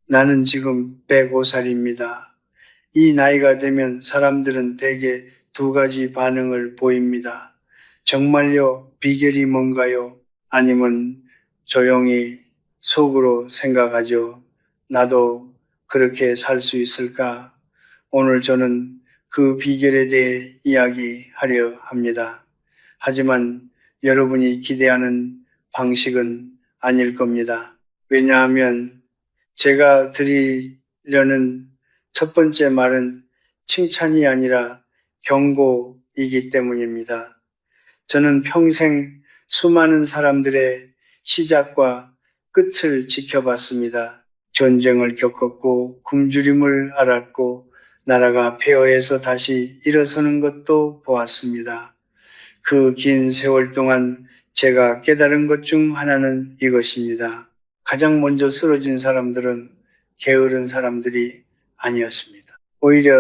나는 지금 105살입니다. 이 나이가 되면 사람들은 대개 두 가지 반응을 보입니다. 정말요, 비결이 뭔가요? 아니면 조용히 속으로 생각하죠. 나도 그렇게 살 수 있을까? 오늘 저는 그 비결에 대해 이야기하려 합니다. 하지만 여러분이 기대하는 방식은 아닐 겁니다. 왜냐하면 제가 드리려는 첫 번째 말은 칭찬이 아니라 경고이기 때문입니다. 저는 평생 수많은 사람들의 시작과 끝을 지켜봤습니다. 전쟁을 겪었고 굶주림을 알았고 나라가 폐허해서 다시 일어서는 것도 보았습니다. 그 긴 세월 동안 제가 깨달은 것 중 하나는 이것입니다. 가장 먼저 쓰러진 사람들은 게으른 사람들이 아니었습니다. 오히려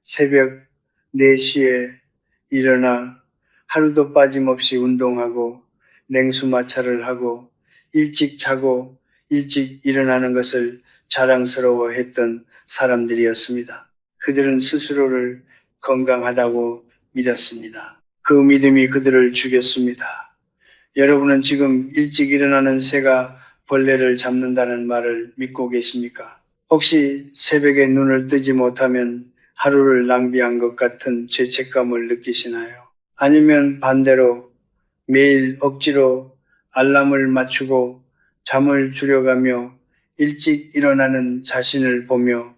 새벽 4시에 일어나 하루도 빠짐없이 운동하고 냉수마찰을 하고 일찍 자고 일찍 일어나는 것을 자랑스러워했던 사람들이었습니다. 그들은 스스로를 건강하다고 믿었습니다. 그 믿음이 그들을 죽였습니다. 여러분은 지금 일찍 일어나는 새가 벌레를 잡는다는 말을 믿고 계십니까? 혹시 새벽에 눈을 뜨지 못하면 하루를 낭비한 것 같은 죄책감을 느끼시나요? 아니면 반대로 매일 억지로 알람을 맞추고 잠을 줄여가며 일찍 일어나는 자신을 보며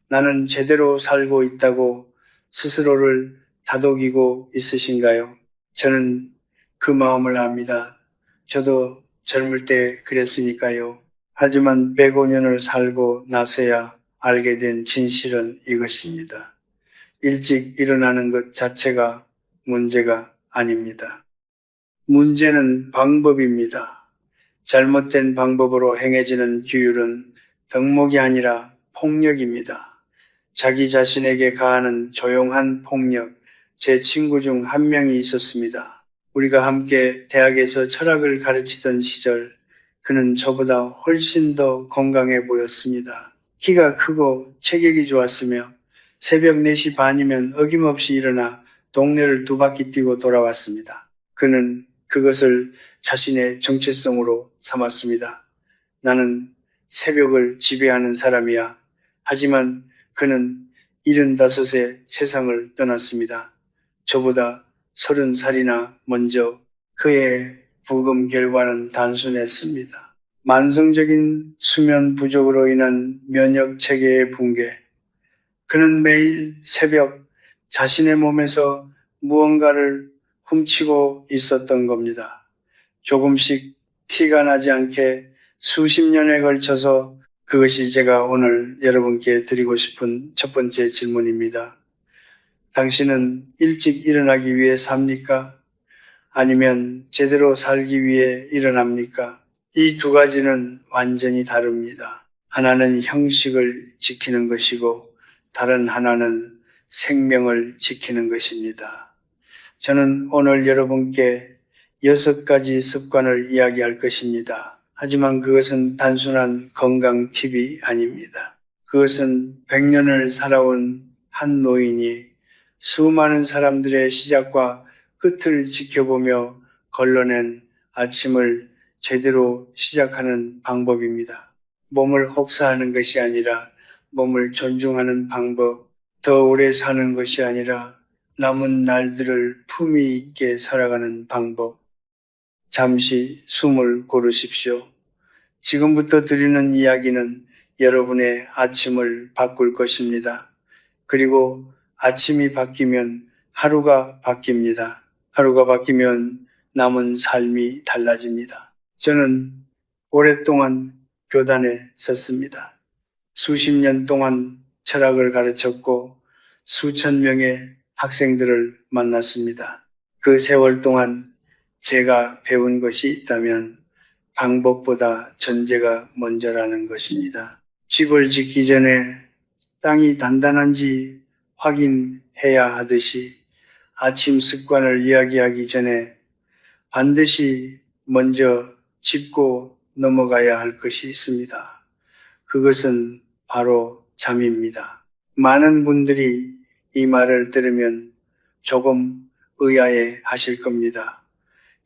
나는 제대로 살고 있다고 스스로를 다독이고 있으신가요? 저는 그 마음을 압니다. 저도 젊을 때 그랬으니까요. 하지만 105년을 살고 나서야 알게 된 진실은 이것입니다. 일찍 일어나는 것 자체가 문제가 아닙니다. 문제는 방법입니다. 잘못된 방법으로 행해지는 규율은 덕목이 아니라 폭력입니다. 자기 자신에게 가하는 조용한 폭력, 제 친구 중 한 명이 있었습니다. 우리가 함께 대학에서 철학을 가르치던 시절, 그는 저보다 훨씬 더 건강해 보였습니다. 키가 크고 체격이 좋았으며 새벽 4시 반이면 어김없이 일어나 동네를 2바퀴 뛰고 돌아왔습니다. 그는 그것을 자신의 정체성으로 삼았습니다. 나는 새벽을 지배하는 사람이야. 하지만 그는 75세 세상을 떠났습니다. 저보다 30살이나 먼저. 그의 부검 결과는 단순했습니다. 만성적인 수면 부족으로 인한 면역 체계의 붕괴. 그는 매일 새벽 자신의 몸에서 무언가를 훔치고 있었던 겁니다. 조금씩 티가 나지 않게 수십 년에 걸쳐서. 그것이 제가 오늘 여러분께 드리고 싶은 첫 번째 질문입니다. 당신은 일찍 일어나기 위해 삽니까? 아니면 제대로 살기 위해 일어납니까? 이 두 가지는 완전히 다릅니다. 하나는 형식을 지키는 것이고 다른 하나는 생명을 지키는 것입니다. 저는 오늘 여러분께 6가지 습관을 이야기할 것입니다. 하지만 그것은 단순한 건강 팁이 아닙니다. 그것은 100년을 살아온 한 노인이 수많은 사람들의 시작과 끝을 지켜보며 걸러낸 아침을 제대로 시작하는 방법입니다. 몸을 혹사하는 것이 아니라 몸을 존중하는 방법, 더 오래 사는 것이 아니라 남은 날들을 품위 있게 살아가는 방법. 잠시 숨을 고르십시오. 지금부터 드리는 이야기는 여러분의 아침을 바꿀 것입니다. 그리고 아침이 바뀌면 하루가 바뀝니다. 하루가 바뀌면 남은 삶이 달라집니다. 저는 오랫동안 교단에 섰습니다. 수십 년 동안 철학을 가르쳤고 수천 명의 학생들을 만났습니다. 그 세월 동안 제가 배운 것이 있다면 방법보다 전제가 먼저라는 것입니다. 집을 짓기 전에 땅이 단단한지 확인해야 하듯이 아침 습관을 이야기하기 전에 반드시 먼저 짚고 넘어가야 할 것이 있습니다. 그것은 바로 잠입니다. 많은 분들이 이 말을 들으면 조금 의아해 하실 겁니다.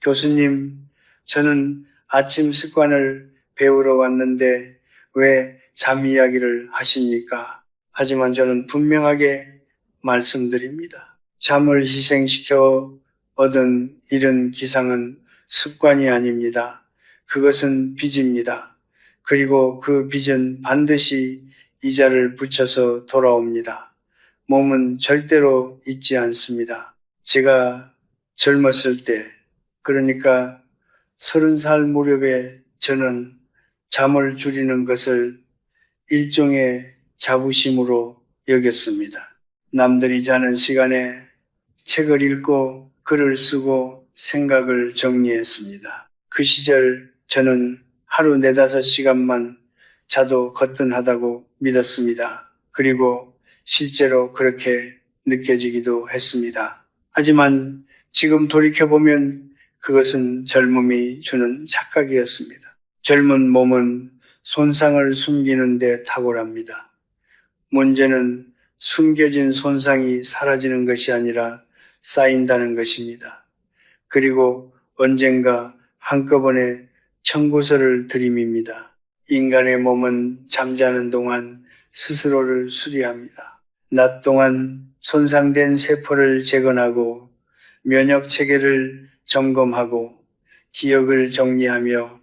교수님, 저는 아침 습관을 배우러 왔는데 왜 잠 이야기를 하십니까? 하지만 저는 분명하게 말씀드립니다. 잠을 희생시켜 얻은 이런 기상은 습관이 아닙니다. 그것은 빚입니다. 그리고 그 빚은 반드시 이자를 붙여서 돌아옵니다. 몸은 절대로 잊지 않습니다. 제가 젊었을 때, 그러니까 30살 무렵에 저는 잠을 줄이는 것을 일종의 자부심으로 여겼습니다. 남들이 자는 시간에 책을 읽고 글을 쓰고 생각을 정리했습니다. 그 시절 저는 하루 4~5시간만 자도 거뜬하다고 믿었습니다. 그리고 실제로 그렇게 느껴지기도 했습니다. 하지만 지금 돌이켜보면 그것은 젊음이 주는 착각이었습니다. 젊은 몸은 손상을 숨기는 데 탁월합니다. 문제는 숨겨진 손상이 사라지는 것이 아니라 쌓인다는 것입니다. 그리고 언젠가 한꺼번에 청구서를 들이밉니다. 인간의 몸은 잠자는 동안 스스로를 수리합니다. 낮 동안 손상된 세포를 재건하고 면역 체계를 점검하고 기억을 정리하며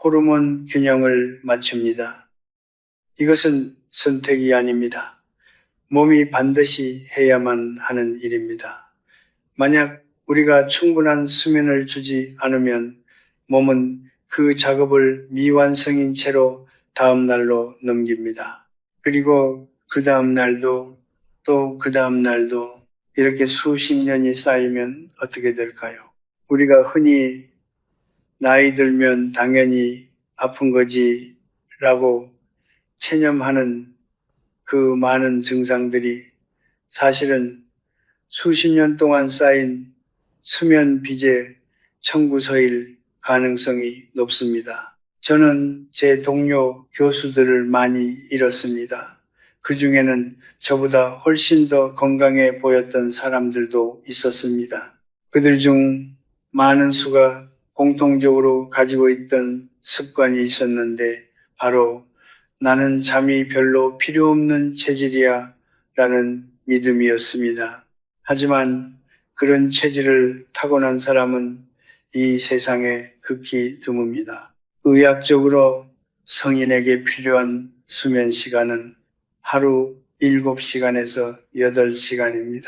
호르몬 균형을 맞춥니다. 이것은 선택이 아닙니다. 몸이 반드시 해야만 하는 일입니다. 만약 우리가 충분한 수면을 주지 않으면 몸은 그 작업을 미완성인 채로 다음 날로 넘깁니다. 그리고 그 다음 날도 또 그 다음 날도 이렇게 수십 년이 쌓이면 어떻게 될까요? 우리가 흔히 나이 들면 당연히 아픈 거지 라고 체념하는 그 많은 증상들이 사실은 수십 년 동안 쌓인 수면 빚의 청구서일 가능성이 높습니다. 저는 제 동료 교수들을 많이 잃었습니다. 그 중에는 저보다 훨씬 더 건강해 보였던 사람들도 있었습니다. 그들 중 많은 수가 공통적으로 가지고 있던 습관이 있었는데 바로 나는 잠이 별로 필요 없는 체질이야 라는 믿음이었습니다. 하지만 그런 체질을 타고난 사람은 이 세상에 극히 드뭅니다. 의학적으로 성인에게 필요한 수면 시간은 하루 7시간에서 8시간입니다.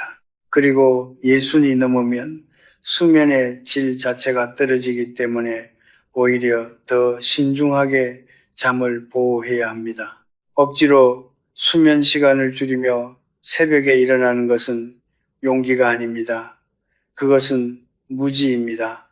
그리고 60이 넘으면 수면의 질 자체가 떨어지기 때문에 오히려 더 신중하게 잠을 보호해야 합니다. 억지로 수면 시간을 줄이며 새벽에 일어나는 것은 용기가 아닙니다. 그것은 무지입니다.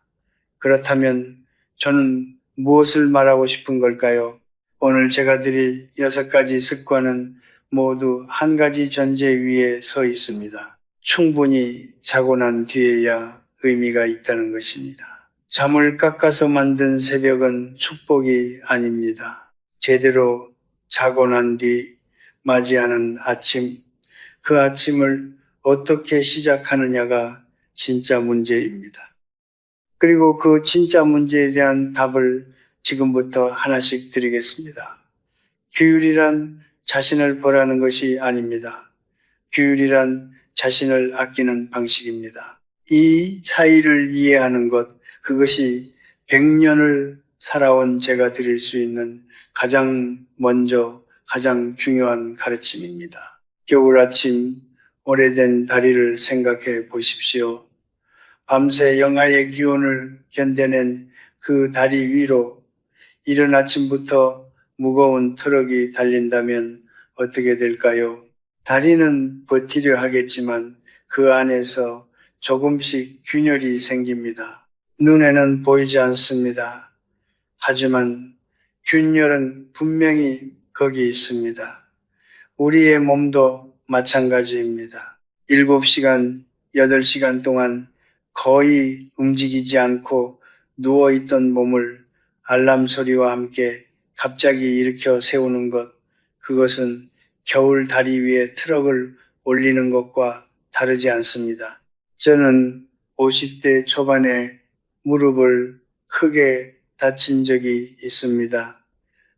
그렇다면 저는 무엇을 말하고 싶은 걸까요? 오늘 제가 드릴 6가지 습관은 모두 한 가지 전제 위에 서 있습니다. 충분히 자고 난 뒤에야 의미가 있다는 것입니다. 잠을 깎아서 만든 새벽은 축복이 아닙니다. 제대로 자고 난 뒤 맞이하는 아침, 그 아침을 어떻게 시작하느냐가 진짜 문제입니다. 그리고 그 진짜 문제에 대한 답을 지금부터 하나씩 드리겠습니다. 규율이란 자신을 벌하는 것이 아닙니다. 규율이란 자신을 아끼는 방식입니다. 이 차이를 이해하는 것, 그것이 100년을 살아온 제가 드릴 수 있는 가장 먼저 가장 중요한 가르침입니다. 겨울 아침 오래된 다리를 생각해 보십시오. 밤새 영하의 기온을 견뎌낸 그 다리 위로 이른 아침부터 무거운 트럭이 달린다면 어떻게 될까요? 다리는 버티려 하겠지만 그 안에서 조금씩 균열이 생깁니다. 눈에는 보이지 않습니다. 하지만 균열은 분명히 거기 있습니다. 우리의 몸도 마찬가지입니다. 7시간, 8시간 동안 거의 움직이지 않고 누워있던 몸을 알람 소리와 함께 갑자기 일으켜 세우는 것, 그것은 겨울 다리 위에 트럭을 올리는 것과 다르지 않습니다. 저는 50대 초반에 무릎을 크게 다친 적이 있습니다.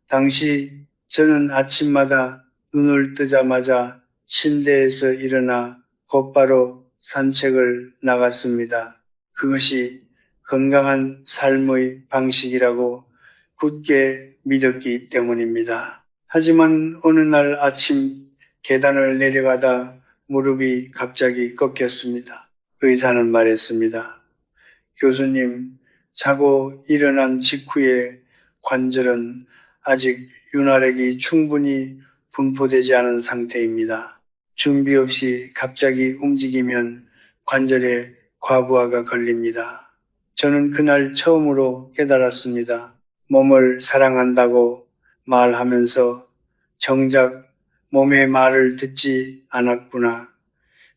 당시 저는 아침마다 눈을 뜨자마자 침대에서 일어나 곧바로 산책을 나갔습니다. 그것이 건강한 삶의 방식이라고 굳게 믿었기 때문입니다. 하지만 어느 날 아침 계단을 내려가다 무릎이 갑자기 꺾였습니다. 의사는 말했습니다. 교수님, 자고 일어난 직후에 관절은 아직 윤활액이 충분히 분포되지 않은 상태입니다. 준비 없이 갑자기 움직이면 관절에 과부하가 걸립니다. 저는 그날 처음으로 깨달았습니다. 몸을 사랑한다고 말하면서 정작 몸의 말을 듣지 않았구나.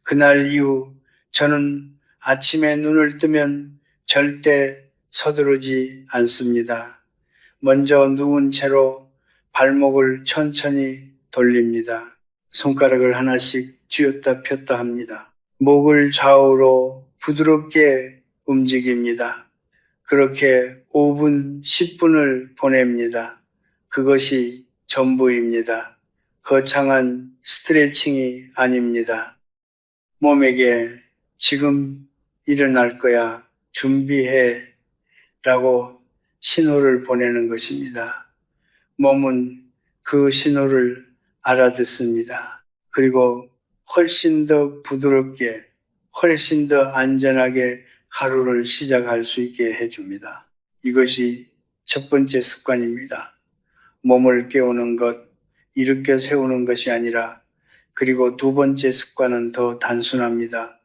그날 이후 저는 아침에 눈을 뜨면 절대 서두르지 않습니다. 먼저 누운 채로 발목을 천천히 돌립니다. 손가락을 하나씩 쥐었다 폈다 합니다. 목을 좌우로 부드럽게 움직입니다. 그렇게 5분, 10분을 보냅니다. 그것이 전부입니다. 거창한 스트레칭이 아닙니다. 몸에게 지금 일어날 거야, 준비해 라고 신호를 보내는 것입니다. 몸은 그 신호를 알아듣습니다. 그리고 훨씬 더 부드럽게, 훨씬 더 안전하게 하루를 시작할 수 있게 해줍니다. 이것이 첫 번째 습관입니다. 몸을 깨우는 것, 일으켜 세우는 것이 아니라, 그리고 두 번째 습관은 더 단순합니다.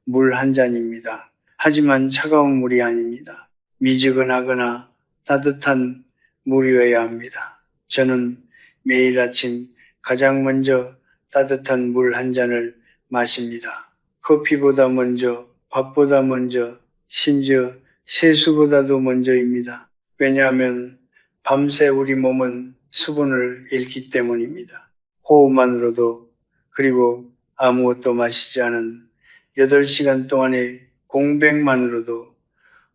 물 한 잔입니다. 하지만 차가운 물이 아닙니다. 미지근하거나 따뜻한 물이어야 합니다. 저는 매일 아침 가장 먼저 따뜻한 물 한 잔을 마십니다. 커피보다 먼저, 밥보다 먼저, 심지어 세수보다도 먼저입니다. 왜냐하면 밤새 우리 몸은 수분을 잃기 때문입니다. 호흡만으로도, 그리고 아무것도 마시지 않은 8시간 동안의 공백만으로도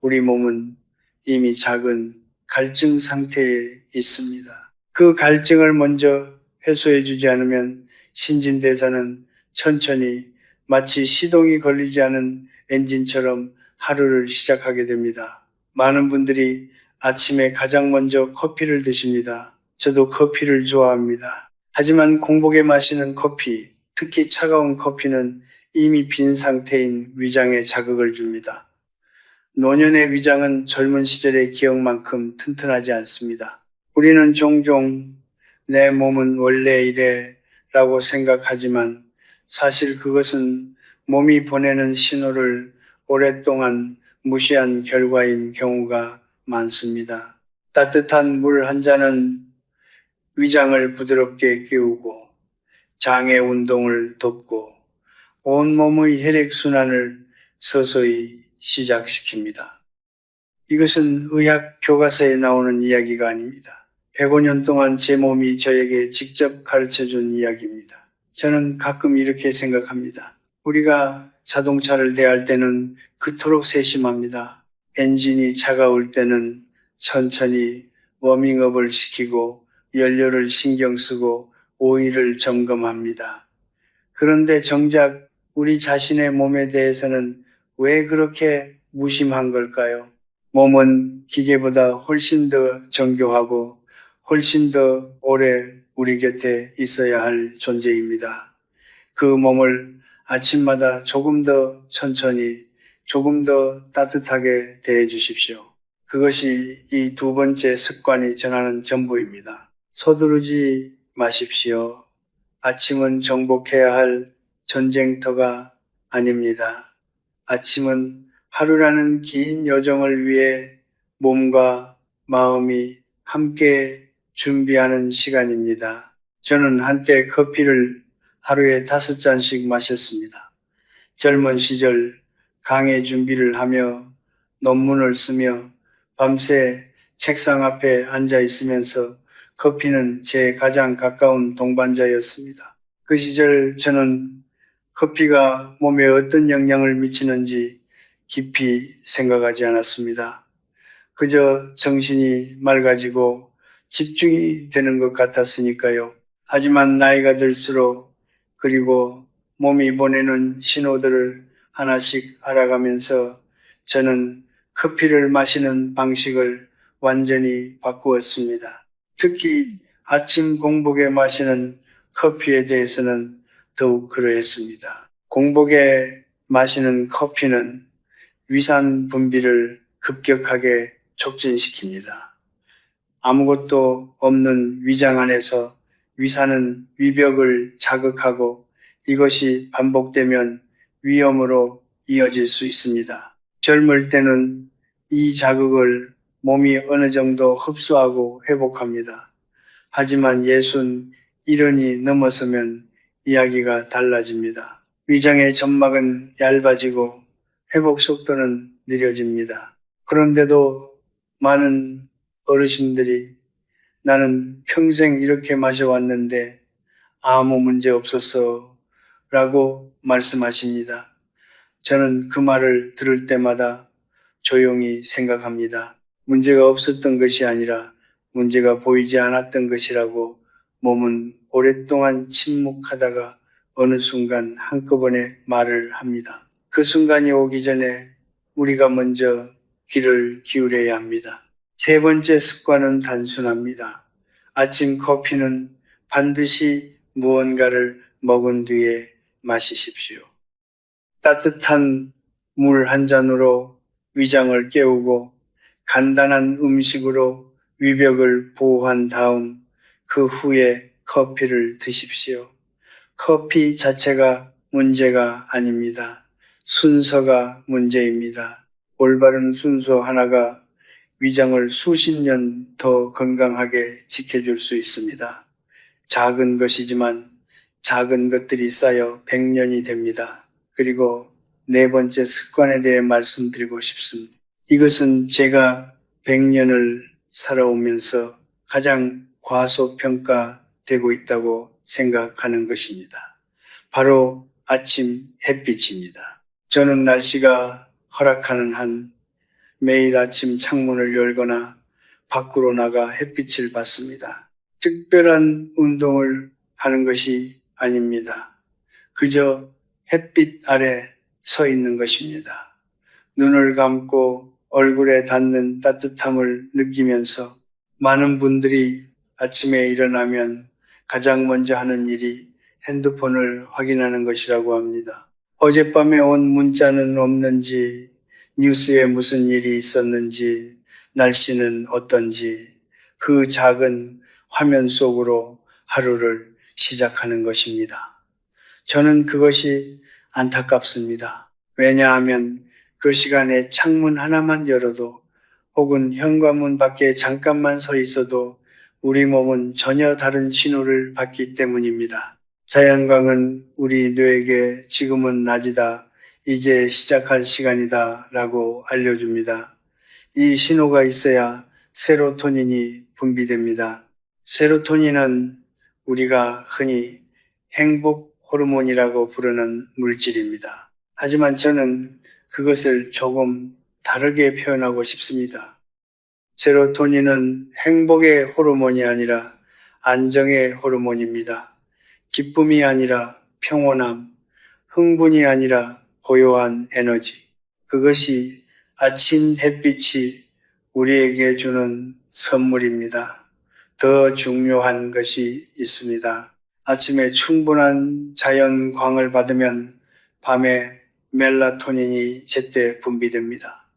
우리 몸은 이미 작은 갈증 상태에 있습니다. 그 갈증을 먼저 해소해 주지 않으면 신진대사는 천천히 마치 시동이 걸리지 않은 엔진처럼 하루를 시작하게 됩니다. 많은 분들이 아침에 가장 먼저 커피를 드십니다. 저도 커피를 좋아합니다. 하지만 공복에 마시는 커피, 특히 차가운 커피는 이미 빈 상태인 위장에 자극을 줍니다. 노년의 위장은 젊은 시절의 기억만큼 튼튼하지 않습니다. 우리는 종종 내 몸은 원래 이래 라고 생각하지만 사실 그것은 몸이 보내는 신호를 오랫동안 무시한 결과인 경우가 많습니다. 따뜻한 물 한 잔은 위장을 부드럽게 깨우고 장의 운동을 돕고 온몸의 혈액순환을 서서히 시작시킵니다. 이것은 의학 교과서에 나오는 이야기가 아닙니다. 105년 동안 제 몸이 저에게 직접 가르쳐준 이야기입니다. 저는 가끔 이렇게 생각합니다. 우리가 자동차를 대할 때는 그토록 세심합니다. 엔진이 차가울 때는 천천히 워밍업을 시키고 연료를 신경 쓰고 오일을 점검합니다. 그런데 정작 우리 자신의 몸에 대해서는 왜 그렇게 무심한 걸까요? 몸은 기계보다 훨씬 더 정교하고 훨씬 더 오래 우리 곁에 있어야 할 존재입니다. 그 몸을 아침마다 조금 더 천천히, 조금 더 따뜻하게 대해 주십시오. 그것이 이 두 번째 습관이 전하는 전부입니다. 서두르지 마십시오. 아침은 정복해야 할 전쟁터가 아닙니다. 아침은 하루라는 긴 여정을 위해 몸과 마음이 함께 준비하는 시간입니다. 저는 한때 커피를 하루에 5잔씩 마셨습니다. 젊은 시절 강의 준비를 하며 논문을 쓰며 밤새 책상 앞에 앉아 있으면서 커피는 제 가장 가까운 동반자였습니다. 그 시절 저는 커피가 몸에 어떤 영향을 미치는지 깊이 생각하지 않았습니다. 그저 정신이 맑아지고 집중이 되는 것 같았으니까요. 하지만 나이가 들수록 그리고 몸이 보내는 신호들을 하나씩 알아가면서 저는 커피를 마시는 방식을 완전히 바꾸었습니다. 특히 아침 공복에 마시는 커피에 대해서는 더욱 그러했습니다. 공복에 마시는 커피는 위산 분비를 급격하게 촉진시킵니다. 아무것도 없는 위장 안에서 위산은 위벽을 자극하고 이것이 반복되면 위염으로 이어질 수 있습니다. 젊을 때는 이 자극을 몸이 어느 정도 흡수하고 회복합니다. 하지만 61이 넘어서면 이야기가 달라집니다. 위장의 점막은 얇아지고 회복 속도는 느려집니다. 그런데도 많은 어르신들이 나는 평생 이렇게 마셔왔는데 아무 문제 없었어 라고 말씀하십니다. 저는 그 말을 들을 때마다 조용히 생각합니다. 문제가 없었던 것이 아니라 문제가 보이지 않았던 것이라고 몸은 오랫동안 침묵하다가 어느 순간 한꺼번에 말을 합니다. 그 순간이 오기 전에 우리가 먼저 귀를 기울여야 합니다. 세 번째 습관은 단순합니다. 아침 커피는 반드시 무언가를 먹은 뒤에 마시십시오. 따뜻한 물 한 잔으로 위장을 깨우고 간단한 음식으로 위벽을 보호한 다음 그 후에 커피를 드십시오. 커피 자체가 문제가 아닙니다. 순서가 문제입니다. 올바른 순서 하나가 위장을 수십 년 더 건강하게 지켜줄 수 있습니다. 작은 것이지만 작은 것들이 쌓여 100년이 됩니다. 그리고 네 번째 습관에 대해 말씀드리고 싶습니다. 이것은 제가 100년을 살아오면서 가장 과소평가되고 있다고 생각하는 것입니다. 바로 아침 햇빛입니다. 저는 날씨가 허락하는 한 매일 아침 창문을 열거나 밖으로 나가 햇빛을 받습니다. 특별한 운동을 하는 것이 아닙니다. 그저 햇빛 아래 서 있는 것입니다. 눈을 감고 얼굴에 닿는 따뜻함을 느끼면서 많은 분들이 아침에 일어나면 가장 먼저 하는 일이 핸드폰을 확인하는 것이라고 합니다. 어젯밤에 온 문자는 없는지, 뉴스에 무슨 일이 있었는지, 날씨는 어떤지, 그 작은 화면 속으로 하루를 시작하는 것입니다. 저는 그것이 안타깝습니다. 왜냐하면 그 시간에 창문 하나만 열어도 혹은 현관문 밖에 잠깐만 서 있어도 우리 몸은 전혀 다른 신호를 받기 때문입니다. 자연광은 우리 뇌에게 지금은 낮이다, 이제 시작할 시간이다 라고 알려줍니다. 이 신호가 있어야 세로토닌이 분비됩니다. 세로토닌은 우리가 흔히 행복 호르몬이라고 부르는 물질입니다. 하지만 저는 그것을 조금 다르게 표현하고 싶습니다. 세로토닌은 행복의 호르몬이 아니라 안정의 호르몬입니다. 기쁨이 아니라 평온함, 흥분이 아니라 고요한 에너지. 그것이 아침 햇빛이 우리에게 주는 선물입니다. 더 중요한 것이 있습니다. 아침에 충분한 자연광을 받으면 밤에 멜라토닌이 제때 분비됩니다.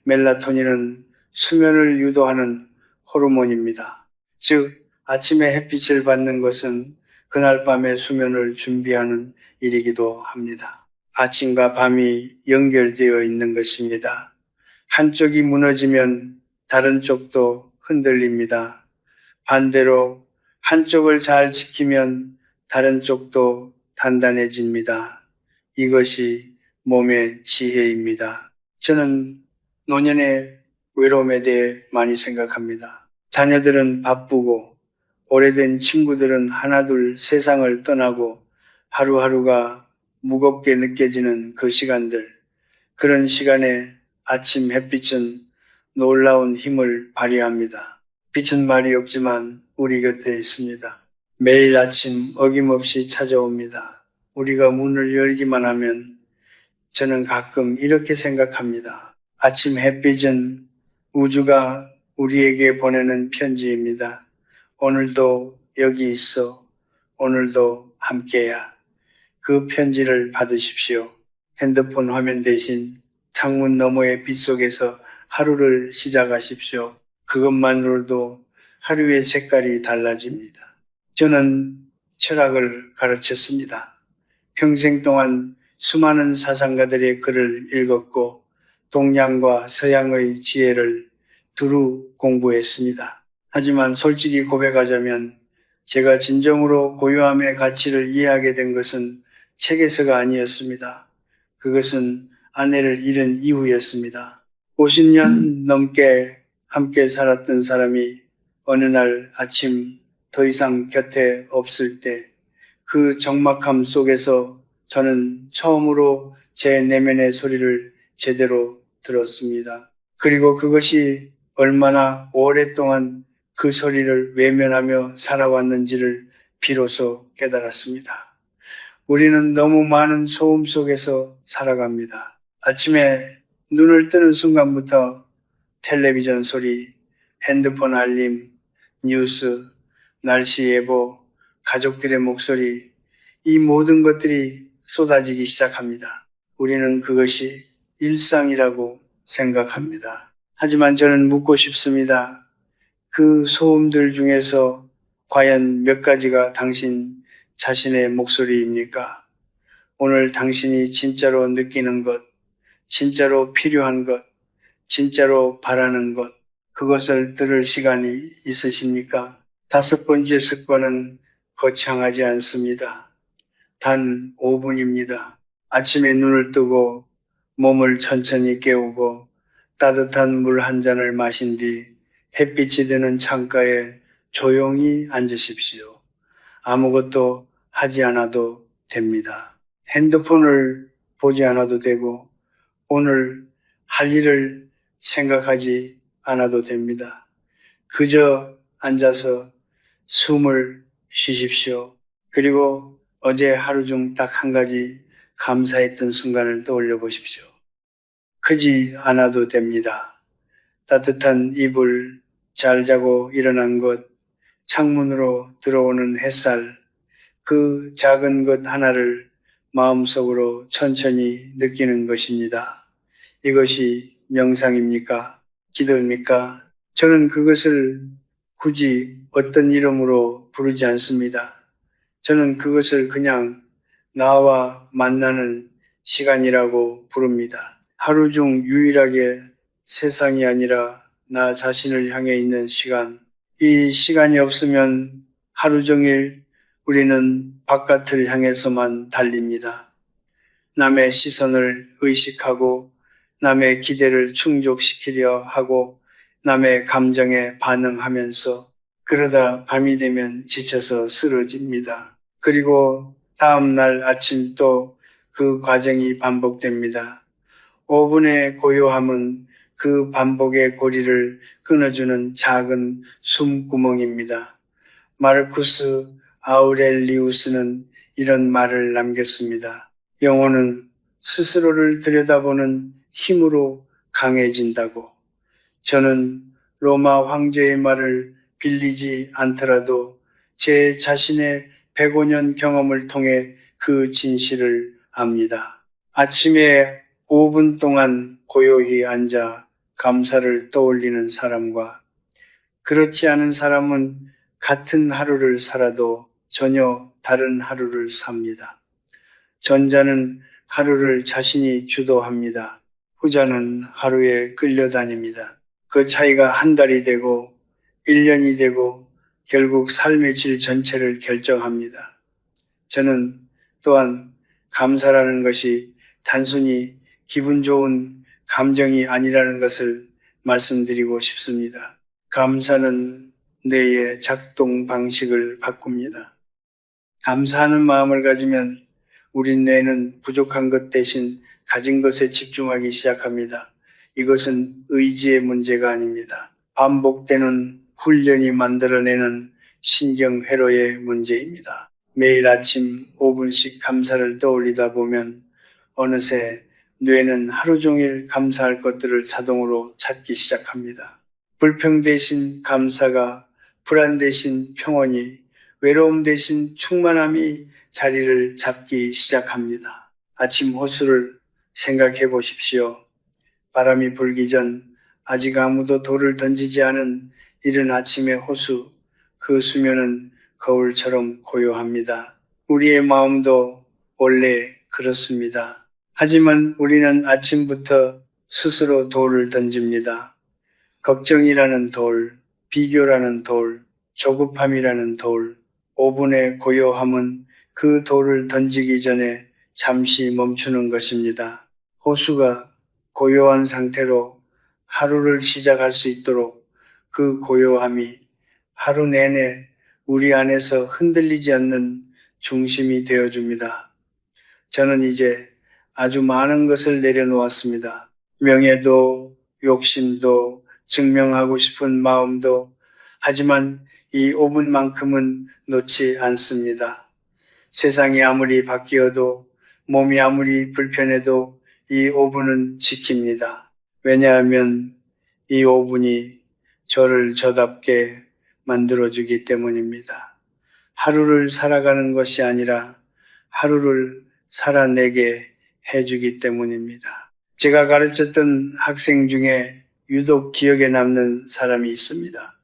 멜라토닌은 수면을 유도하는 호르몬입니다. 즉, 아침에 햇빛을 받는 것은 그날 밤의 수면을 준비하는 일이기도 합니다. 아침과 밤이 연결되어 있는 것입니다. 한쪽이 무너지면 다른 쪽도 흔들립니다. 반대로 한쪽을 잘 지키면 다른 쪽도 단단해집니다. 이것이 몸의 지혜입니다. 저는 노년의 외로움에 대해 많이 생각합니다. 자녀들은 바쁘고 오래된 친구들은 하나둘 세상을 떠나고 하루하루가 무겁게 느껴지는 그 시간들, 그런 시간에 아침 햇빛은 놀라운 힘을 발휘합니다. 빛은 말이 없지만 우리 곁에 있습니다. 매일 아침 어김없이 찾아옵니다. 우리가 문을 열기만 하면 저는 가끔 이렇게 생각합니다. 아침 햇빛은 우주가 우리에게 보내는 편지입니다. 오늘도 여기 있어. 오늘도 함께야. 그 편지를 받으십시오. 핸드폰 화면 대신 창문 너머의 빛 속에서 하루를 시작하십시오. 그것만으로도 하루의 색깔이 달라집니다. 저는 철학을 가르쳤습니다. 평생 동안 수많은 사상가들의 글을 읽었고 동양과 서양의 지혜를 두루 공부했습니다. 하지만 솔직히 고백하자면 제가 진정으로 고요함의 가치를 이해하게 된 것은 책에서가 아니었습니다. 그것은 아내를 잃은 이후였습니다. 50년 넘게 함께 살았던 사람이 어느 날 아침 더 이상 곁에 없을 때 그 적막함 속에서 저는 처음으로 제 내면의 소리를 제대로 들었습니다. 그리고 그것이 얼마나 오랫동안 그 소리를 외면하며 살아왔는지를 비로소 깨달았습니다. 우리는 너무 많은 소음 속에서 살아갑니다. 아침에 눈을 뜨는 순간부터 텔레비전 소리, 핸드폰 알림, 뉴스, 날씨 예보, 가족들의 목소리, 이 모든 것들이 쏟아지기 시작합니다. 우리는 그것이 일상이라고 생각합니다. 하지만 저는 묻고 싶습니다. 그 소음들 중에서 과연 몇 가지가 당신 자신의 목소리입니까? 오늘 당신이 진짜로 느끼는 것, 진짜로 필요한 것, 진짜로 바라는 것, 그것을 들을 시간이 있으십니까? 5번째 습관은 거창하지 않습니다. 단 5분입니다. 아침에 눈을 뜨고 몸을 천천히 깨우고 따뜻한 물 한 잔을 마신 뒤 햇빛이 드는 창가에 조용히 앉으십시오. 아무것도 하지 않아도 됩니다. 핸드폰을 보지 않아도 되고 오늘 할 일을 생각하지 않아도 됩니다. 그저 앉아서 숨을 쉬십시오. 그리고 어제 하루 중 딱 한 가지 감사했던 순간을 떠올려 보십시오. 크지 않아도 됩니다. 따뜻한 이불, 잘 자고 일어난 것, 창문으로 들어오는 햇살, 그 작은 것 하나를 마음속으로 천천히 느끼는 것입니다. 이것이 명상입니까? 기도입니까? 저는 그것을 굳이 어떤 이름으로 부르지 않습니다. 저는 그것을 그냥 나와 만나는 시간이라고 부릅니다. 하루 중 유일하게 세상이 아니라 나 자신을 향해 있는 시간. 이 시간이 없으면 하루 종일 우리는 바깥을 향해서만 달립니다. 남의 시선을 의식하고 남의 기대를 충족시키려 하고 남의 감정에 반응하면서 그러다 밤이 되면 지쳐서 쓰러집니다. 그리고 다음 날 아침 또 그 과정이 반복됩니다. 5분의 고요함은 그 반복의 고리를 끊어주는 작은 숨구멍입니다. 마르쿠스 아우렐리우스는 이런 말을 남겼습니다. 영혼은 스스로를 들여다보는 힘으로 강해진다고. 저는 로마 황제의 말을 빌리지 않더라도 제 자신의 105년 경험을 통해 그 진실을 압니다. 아침에 5분 동안 고요히 앉아 감사를 떠올리는 사람과 그렇지 않은 사람은 같은 하루를 살아도 전혀 다른 하루를 삽니다. 전자는 하루를 자신이 주도합니다. 후자는 하루에 끌려다닙니다. 그 차이가 한 달이 되고 1년이 되고 결국 삶의 질 전체를 결정합니다. 저는 또한 감사라는 것이 단순히 기분 좋은 감정이 아니라는 것을 말씀드리고 싶습니다. 감사는 뇌의 작동 방식을 바꿉니다. 감사하는 마음을 가지면 우리 뇌는 부족한 것 대신 가진 것에 집중하기 시작합니다. 이것은 의지의 문제가 아닙니다. 반복되는 훈련이 만들어내는 신경회로의 문제입니다. 매일 아침 5분씩 감사를 떠올리다 보면 어느새 뇌는 하루 종일 감사할 것들을 자동으로 찾기 시작합니다. 불평 대신 감사가, 불안 대신 평온이, 외로움 대신 충만함이 자리를 잡기 시작합니다. 아침 호수를 생각해 보십시오. 바람이 불기 전 아직 아무도 돌을 던지지 않은 이른 아침의 호수, 그 수면은 거울처럼 고요합니다. 우리의 마음도 원래 그렇습니다. 하지만 우리는 아침부터 스스로 돌을 던집니다. 걱정이라는 돌, 비교라는 돌, 조급함이라는 돌, 5분의 고요함은 그 돌을 던지기 전에 잠시 멈추는 것입니다. 호수가 고요한 상태로 하루를 시작할 수 있도록 그 고요함이 하루 내내 우리 안에서 흔들리지 않는 중심이 되어줍니다. 저는 이제 아주 많은 것을 내려놓았습니다. 명예도, 욕심도, 증명하고 싶은 마음도, 하지만 이 5분만큼은 놓지 않습니다. 세상이 아무리 바뀌어도, 몸이 아무리 불편해도 이 5분은 지킵니다. 왜냐하면 이 5분이 저를 저답게 만들어주기 때문입니다. 하루를 살아가는 것이 아니라 하루를 살아내게 해주기 때문입니다. 제가 가르쳤던 학생 중에 유독 기억에 남는 사람이 있습니다.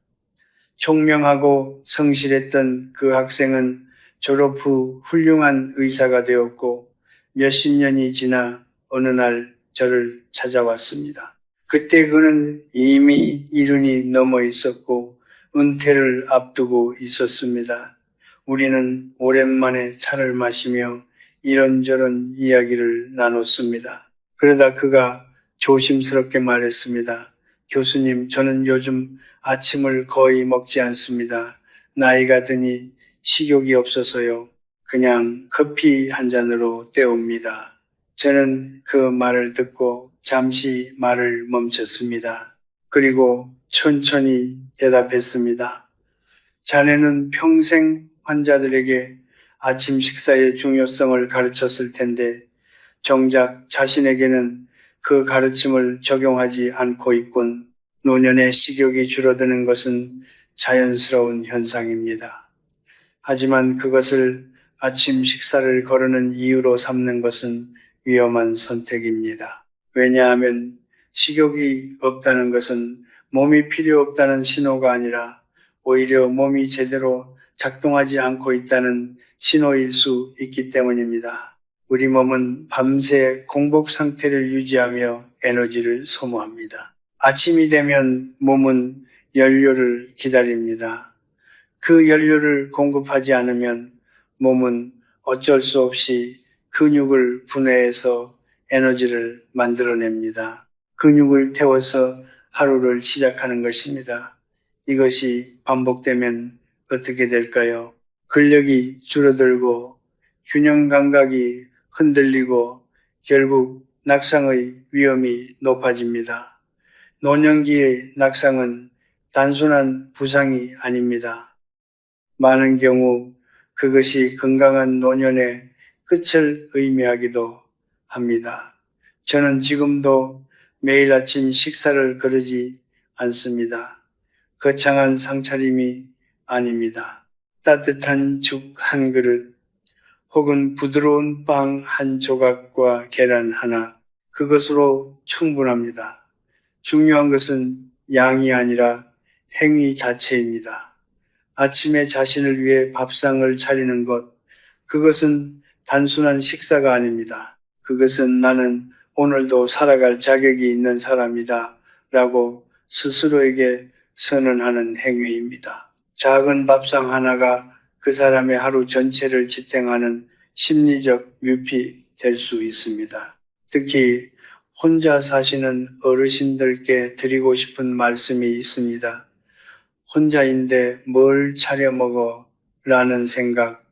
총명하고 성실했던 그 학생은 졸업 후 훌륭한 의사가 되었고 몇십 년이 지나 어느 날 저를 찾아왔습니다. 그때 그는 이미 이른이 넘어 있었고 은퇴를 앞두고 있었습니다. 우리는 오랜만에 차를 마시며 이런저런 이야기를 나눴습니다. 그러다 그가 조심스럽게 말했습니다. 교수님, 저는 요즘 아침을 거의 먹지 않습니다. 나이가 드니 식욕이 없어서요. 그냥 커피 한 잔으로 때웁니다. 저는 그 말을 듣고 잠시 말을 멈췄습니다. 그리고 천천히 대답했습니다. 자네는 평생 환자들에게 아침 식사의 중요성을 가르쳤을 텐데 정작 자신에게는 그 가르침을 적용하지 않고 있군. 노년의 식욕이 줄어드는 것은 자연스러운 현상입니다. 하지만 그것을 아침 식사를 거르는 이유로 삼는 것은 위험한 선택입니다. 왜냐하면 식욕이 없다는 것은 몸이 필요 없다는 신호가 아니라 오히려 몸이 제대로 작동하지 않고 있다는 신호일 수 있기 때문입니다. 우리 몸은 밤새 공복 상태를 유지하며 에너지를 소모합니다. 아침이 되면 몸은 연료를 기다립니다. 그 연료를 공급하지 않으면 몸은 어쩔 수 없이 근육을 분해해서 에너지를 만들어냅니다. 근육을 태워서 하루를 시작하는 것입니다. 이것이 반복되면 어떻게 될까요? 근력이 줄어들고 균형 감각이 흔들리고 결국 낙상의 위험이 높아집니다. 노년기의 낙상은 단순한 부상이 아닙니다. 많은 경우 그것이 건강한 노년의 끝을 의미하기도 합니다. 저는 지금도 매일 아침 식사를 거르지 않습니다. 거창한 상차림이 아닙니다. 따뜻한 죽 한 그릇, 혹은 부드러운 빵 한 조각과 계란 하나, 그것으로 충분합니다. 중요한 것은 양이 아니라 행위 자체입니다. 아침에 자신을 위해 밥상을 차리는 것, 그것은 단순한 식사가 아닙니다. 그것은 나는 오늘도 살아갈 자격이 있는 사람이다 라고 스스로에게 선언하는 행위입니다. 작은 밥상 하나가 그 사람의 하루 전체를 지탱하는 심리적 뮤피 될 수 있습니다. 특히 혼자 사시는 어르신들께 드리고 싶은 말씀이 있습니다. 혼자인데 뭘 차려 먹어? 라는 생각,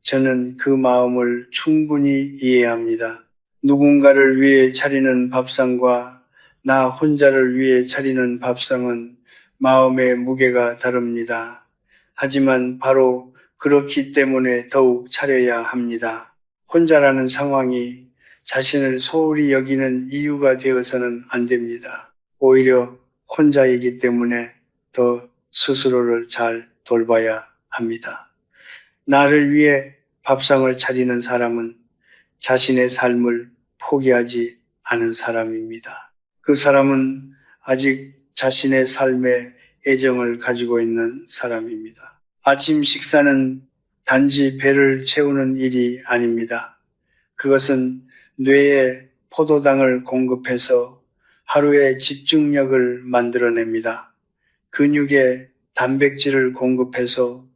저는 그 마음을 충분히 이해합니다. 누군가를 위해 차리는 밥상과 나 혼자를 위해 차리는 밥상은 마음의 무게가 다릅니다. 하지만 바로 그렇기 때문에 더욱 차려야 합니다. 혼자라는 상황이 자신을 소홀히 여기는 이유가 되어서는 안 됩니다. 오히려 혼자이기 때문에 더 스스로를 잘 돌봐야 합니다. 나를 위해 밥상을 차리는 사람은 자신의 삶을 포기하지 않은 사람입니다. 그 사람은 아직 자신의 삶에 애정을 가지고 있는 사람입니다. 아침 식사는 단지 배를 채우는 일이 아닙니다. 그것은 뇌에 포도당을 공급해서 하루의 집중력을 만들어냅니다. 근육에 단백질을 공급해서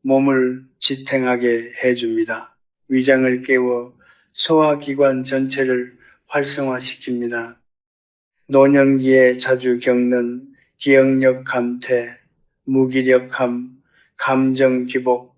몸을 지탱하게 해줍니다. 위장을 깨워 소화기관 전체를 활성화시킵니다. 노년기에 자주 겪는 기억력 감퇴, 무기력함, 감정 기복,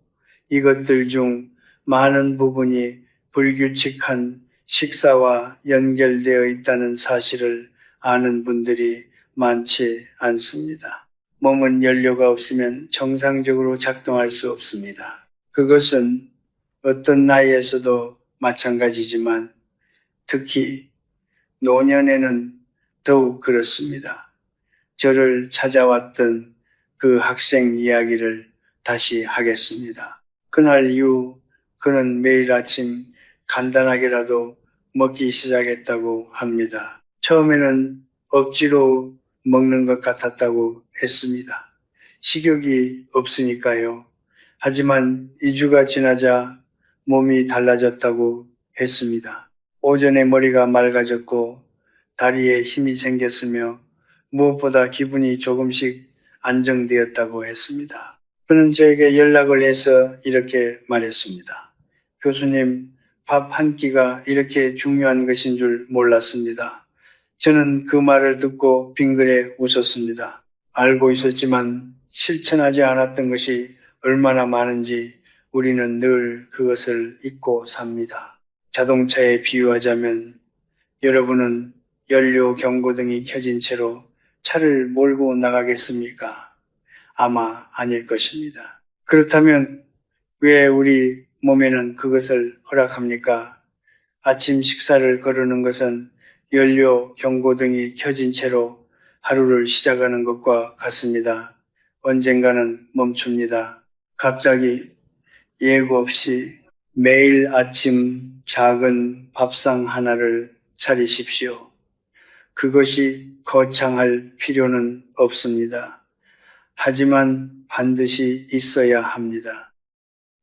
이것들 중 많은 부분이 불규칙한 식사와 연결되어 있다는 사실을 아는 분들이 많지 않습니다. 몸은 연료가 없으면 정상적으로 작동할 수 없습니다. 그것은 어떤 나이에서도 마찬가지지만 특히 노년에는 더욱 그렇습니다. 저를 찾아왔던 그 학생 이야기를 다시 하겠습니다. 그날 이후 그는 매일 아침 간단하게라도 먹기 시작했다고 합니다. 처음에는 억지로 먹는 것 같았다고 했습니다. 식욕이 없으니까요. 하지만 2주가 지나자 몸이 달라졌다고 했습니다. 오전에 머리가 맑아졌고 다리에 힘이 생겼으며 무엇보다 기분이 조금씩 안정되었다고 했습니다. 그는 저에게 연락을 해서 이렇게 말했습니다. 교수님, 밥 한 끼가 이렇게 중요한 것인 줄 몰랐습니다. 저는 그 말을 듣고 빙그레 웃었습니다. 알고 있었지만 실천하지 않았던 것이 얼마나 많은지 우리는 늘 그것을 잊고 삽니다. 자동차에 비유하자면 여러분은 연료 경고등이 켜진 채로 차를 몰고 나가겠습니까? 아마 아닐 것입니다. 그렇다면 왜 우리 몸에는 그것을 허락합니까? 아침 식사를 거르는 것은 연료 경고등이 켜진 채로 하루를 시작하는 것과 같습니다. 언젠가는 멈춥니다. 갑자기 예고 없이 매일 아침 작은 밥상 하나를 차리십시오. 그것이 거창할 필요는 없습니다. 하지만 반드시 있어야 합니다.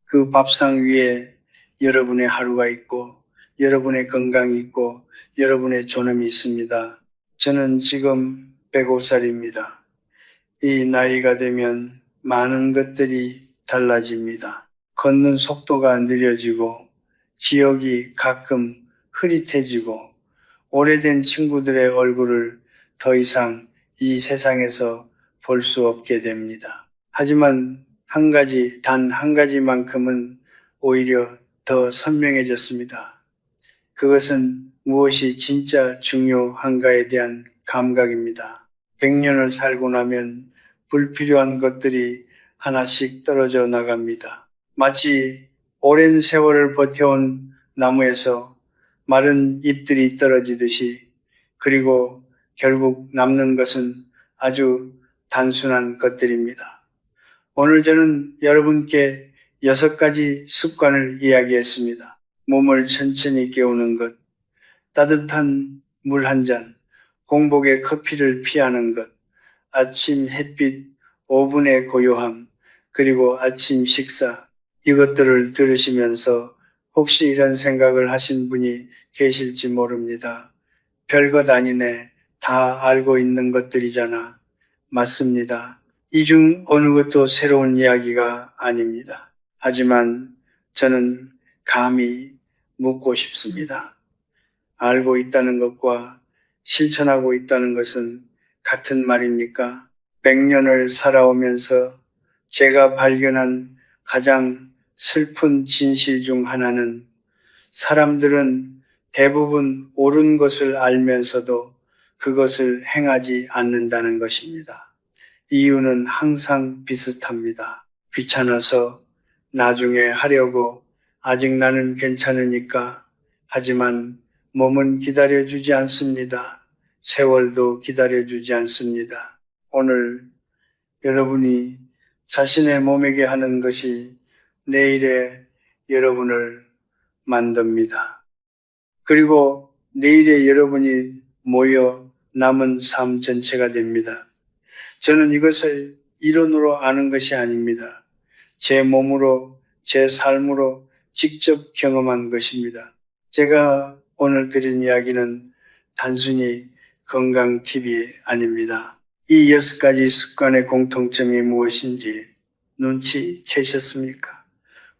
그 밥상 위에 여러분의 하루가 있고 여러분의 건강이 있고 여러분의 존엄이 있습니다. 저는 지금 105살입니다. 이 나이가 되면 많은 것들이 달라집니다. 걷는 속도가 느려지고 기억이 가끔 흐릿해지고 오래된 친구들의 얼굴을 더 이상 이 세상에서 볼 수 없게 됩니다. 하지만 단 한 가지만큼은 오히려 더 선명해졌습니다. 그것은 무엇이 진짜 중요한가에 대한 감각입니다. 100년을 살고 나면 불필요한 것들이 하나씩 떨어져 나갑니다. 마치 오랜 세월을 버텨온 나무에서 마른 잎들이 떨어지듯이, 그리고 결국 남는 것은 아주 단순한 것들입니다. 오늘 저는 여러분께 6가지 습관을 이야기했습니다. 몸을 천천히 깨우는 것, 따뜻한 물 한 잔, 공복에 커피를 피하는 것, 아침 햇빛 5분의 고요함, 그리고 아침 식사, 이것들을 들으시면서 혹시 이런 생각을 하신 분이 계실지 모릅니다. 별것 아니네. 다 알고 있는 것들이잖아. 맞습니다. 이 중 어느 것도 새로운 이야기가 아닙니다. 하지만 저는 감히 묻고 싶습니다. 알고 있다는 것과 실천하고 있다는 것은 같은 말입니까? 100년을 살아오면서 제가 발견한 가장 슬픈 진실 중 하나는 사람들은 대부분 옳은 것을 알면서도 그것을 행하지 않는다는 것입니다. 이유는 항상 비슷합니다. 귀찮아서 나중에 하려고 아직 나는 괜찮으니까 하지만 몸은 기다려주지 않습니다. 세월도 기다려주지 않습니다. 오늘 여러분이 자신의 몸에게 하는 것이 내일의 여러분을 만듭니다. 그리고 내일의 여러분이 모여 남은 삶 전체가 됩니다. 저는 이것을 이론으로 아는 것이 아닙니다. 제 몸으로, 제 삶으로 직접 경험한 것입니다. 제가 오늘 드린 이야기는 단순히 건강 팁이 아닙니다. 이 6가지 습관의 공통점이 무엇인지 눈치채셨습니까?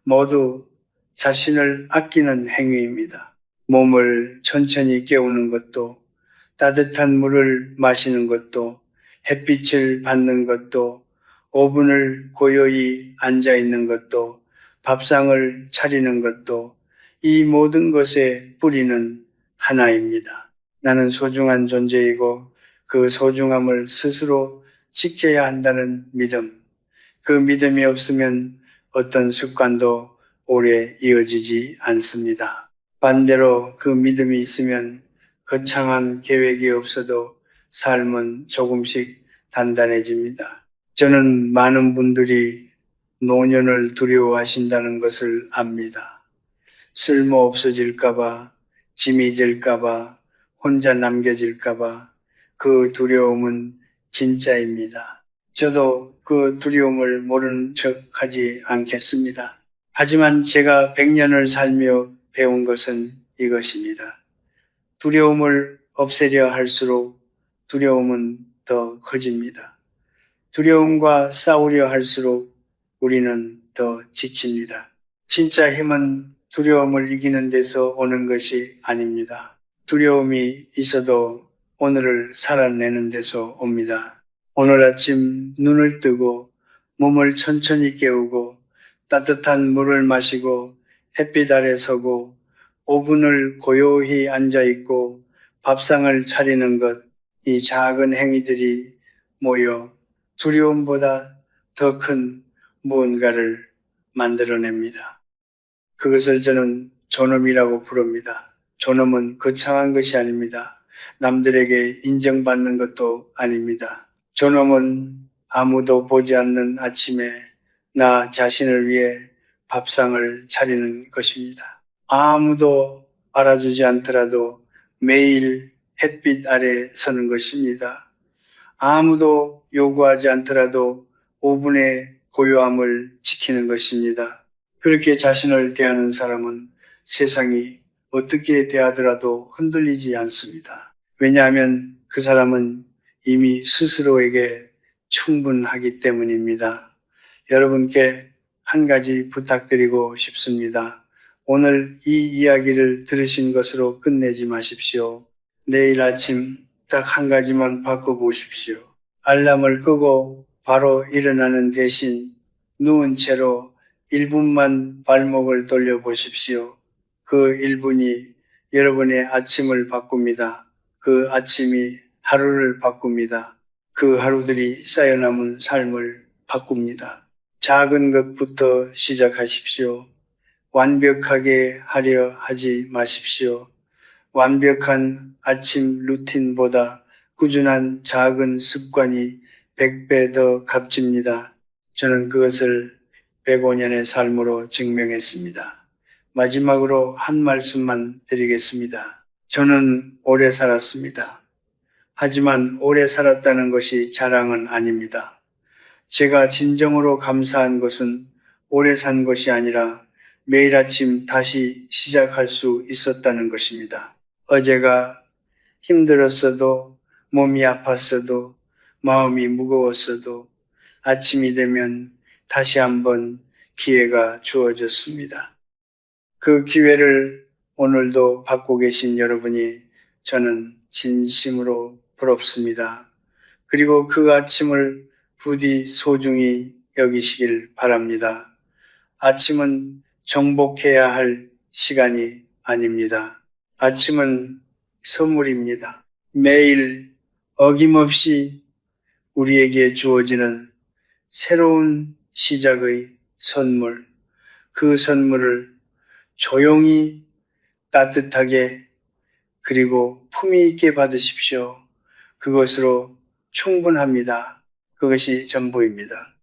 모두 자신을 아끼는 행위입니다. 몸을 천천히 깨우는 것도, 따뜻한 물을 마시는 것도, 햇빛을 받는 것도, 5분을 고요히 앉아 있는 것도, 밥상을 차리는 것도, 이 모든 것의 뿌리는 하나입니다. 나는 소중한 존재이고 그 소중함을 스스로 지켜야 한다는 믿음. 그 믿음이 없으면 어떤 습관도 오래 이어지지 않습니다. 반대로 그 믿음이 있으면 거창한 계획이 없어도 삶은 조금씩 단단해집니다. 저는 많은 분들이 노년을 두려워하신다는 것을 압니다. 쓸모 없어질까봐, 짐이 될까봐, 혼자 남겨질까봐 그 두려움은 진짜입니다. 저도 그 두려움을 모르는 척 하지 않겠습니다. 하지만 제가 100년을 살며 배운 것은 이것입니다. 두려움을 없애려 할수록 두려움은 더 커집니다. 두려움과 싸우려 할수록 우리는 더 지칩니다. 진짜 힘은 두려움을 이기는 데서 오는 것이 아닙니다. 두려움이 있어도 오늘을 살아내는 데서 옵니다. 오늘 아침 눈을 뜨고 몸을 천천히 깨우고 따뜻한 물을 마시고 햇빛 아래 서고 5분을 고요히 앉아 있고 밥상을 차리는 것, 이 작은 행위들이 모여 두려움보다 더 큰 무언가를 만들어냅니다. 그것을 저는 존엄이라고 부릅니다. 존엄은 거창한 것이 아닙니다. 남들에게 인정받는 것도 아닙니다. 존엄은 아무도 보지 않는 아침에 나 자신을 위해 밥상을 차리는 것입니다. 아무도 알아주지 않더라도 매일 햇빛 아래 서는 것입니다. 아무도 요구하지 않더라도 5분의 고요함을 지키는 것입니다. 그렇게 자신을 대하는 사람은 세상이 어떻게 대하더라도 흔들리지 않습니다. 왜냐하면 그 사람은 이미 스스로에게 충분하기 때문입니다. 여러분께 한 가지 부탁드리고 싶습니다. 오늘 이 이야기를 들으신 것으로 끝내지 마십시오. 내일 아침 딱 한 가지만 바꿔보십시오. 알람을 끄고 바로 일어나는 대신 누운 채로 1분만 발목을 돌려보십시오. 그 1분이 여러분의 아침을 바꿉니다. 그 아침이 하루를 바꿉니다. 그 하루들이 쌓여남은 삶을 바꿉니다. 작은 것부터 시작하십시오. 완벽하게 하려 하지 마십시오. 완벽한 아침 루틴보다 꾸준한 작은 습관이 100배 더 값집니다. 저는 그것을 105년의 삶으로 증명했습니다. 마지막으로 한 말씀만 드리겠습니다. 저는 오래 살았습니다. 하지만 오래 살았다는 것이 자랑은 아닙니다. 제가 진정으로 감사한 것은 오래 산 것이 아니라 매일 아침 다시 시작할 수 있었다는 것입니다. 어제가 힘들었어도 몸이 아팠어도 마음이 무거웠어도 아침이 되면 다시 한번 기회가 주어졌습니다. 그 기회를 오늘도 받고 계신 여러분이 저는 진심으로 부럽습니다. 그리고 그 아침을 부디 소중히 여기시길 바랍니다. 아침은 정복해야 할 시간이 아닙니다. 아침은 선물입니다. 매일 어김없이 우리에게 주어지는 새로운 시작의 선물, 그 선물을 조용히 따뜻하게 그리고 품위 있게 받으십시오. 그것으로 충분합니다. 그것이 전부입니다.